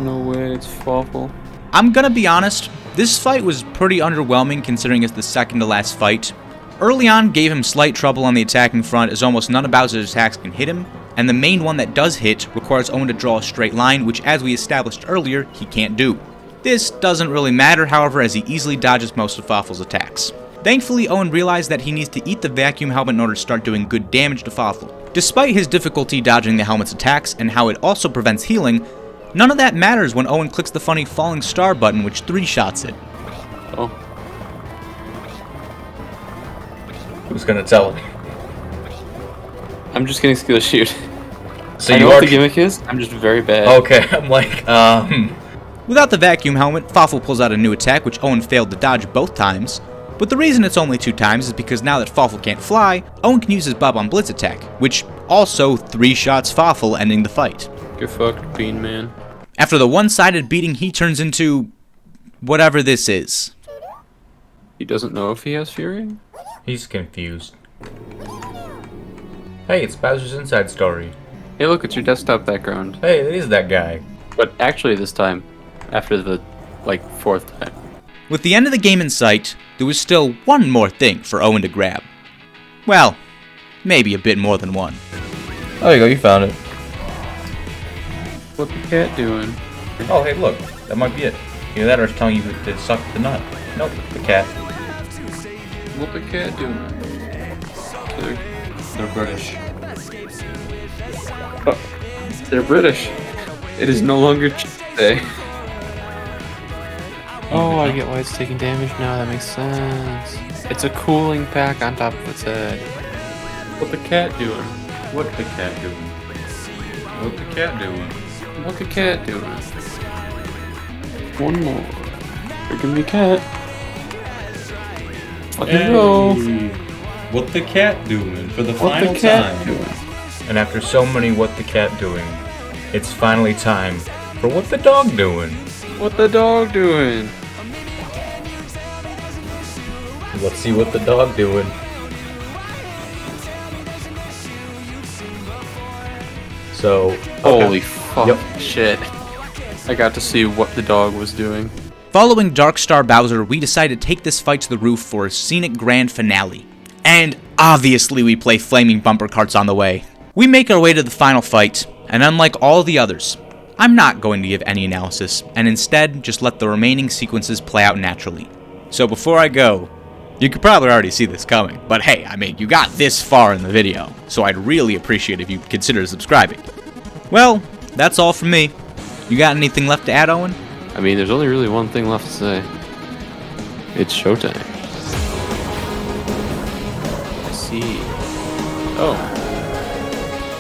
No way, it's Fawful. I'm gonna be honest, this fight was pretty underwhelming considering it's the second to last fight. Early on, gave him slight trouble on the attacking front as almost none of Bowser's attacks can hit him, and the main one that does hit requires Owen to draw a straight line, which as we established earlier, he can't do. This doesn't really matter, however, as he easily dodges most of Fawful's attacks. Thankfully, Owen realized that he needs to eat the vacuum helmet in order to start doing good damage to Fawful. Despite his difficulty dodging the helmet's attacks and how it also prevents healing, none of that matters when Owen clicks the funny falling star button which 3-shots it. Oh. Who's gonna tell him? I'm just getting skill shoot. So I you know are what the gimmick is, I'm just very bad. Okay, I'm like, Without the vacuum helmet, Fawful pulls out a new attack which Owen failed to dodge both times. But the reason it's only 2 times is because now that Fawful can't fly, Owen can use his Bob on Blitz attack, which also 3-shots Fawful, ending the fight. Get fucked, Bean Man. After the one-sided beating, he turns into whatever this is. He doesn't know if he has Fury? he's confused. Hey, it's Bowser's Inside Story. Hey, look, it's your desktop background. Hey, it is that guy. But actually this time, after the, 4th time. With the end of the game in sight, there was still one more thing for Owen to grab. Well, maybe a bit more than one. Oh, there you go, you found it. What the cat doing? Oh, hey, look, that might be it. Either that or it's telling you to suck the nut. Nope, the cat. What the cat doing? They're British. Oh, they're British. It is no longer Tuesday. Oh, I get why it's taking damage now. That makes sense. It's a cooling pack on top of its head. What the cat doing? What the cat doing? What the cat doing? What the cat doing? One more. Freaking me cat. Fucking go. What the cat doing for the What final the cat time? doing? And after so many what the cat doing, it's finally time for what the dog doing. What the dog doing? Let's see what the dog doing. So, Holy fuck. Yep. Shit. I got to see what the dog was doing. Following Dark Star Bowser, we decided to take this fight to the roof for a scenic grand finale. And Obviously we play flaming bumper carts on the way. We make our way to the final fight, and unlike all the others, I'm not going to give any analysis, and instead just let the remaining sequences play out naturally. So before I go, you could probably already see this coming, but hey, I mean, you got this far in the video, so I'd really appreciate if you consider subscribing. Well, that's all from me. You got anything left to add, Owen? I mean, there's only really one thing left to say. It's showtime. Let's see. Oh.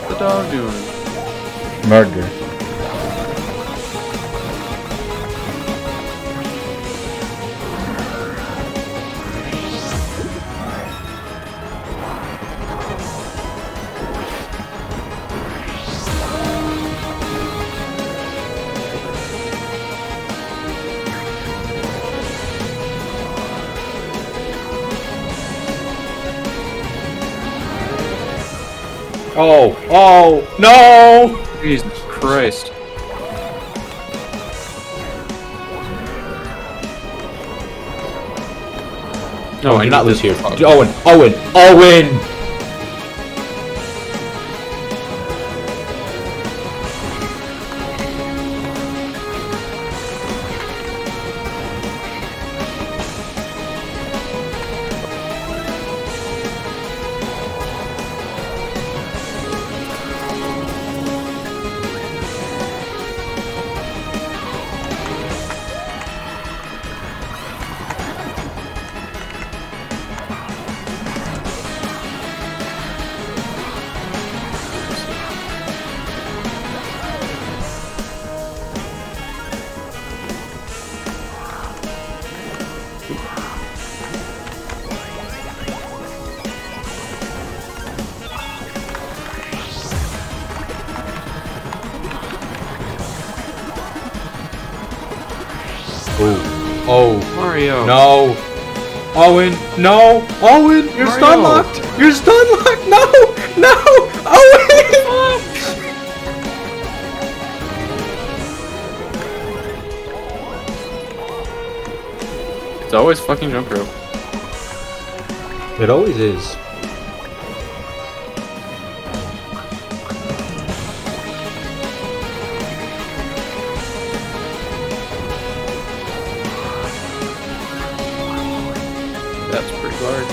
What's the dog doing? Murder. Oh, no! Jesus Christ. No, I do not need lose this- here. Owen! Oh, Mario. no! Owen, no! Owen, you're Mario. stun locked! You're stun locked! No! No! Owen! It's always fucking jump rope. It always is. That's pretty large.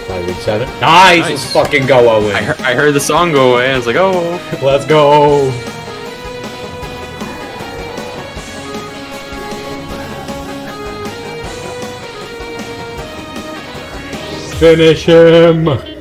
587. Nice! Let's fucking go, Owen. I heard the song go away. I was like, oh. Let's go! Finish him!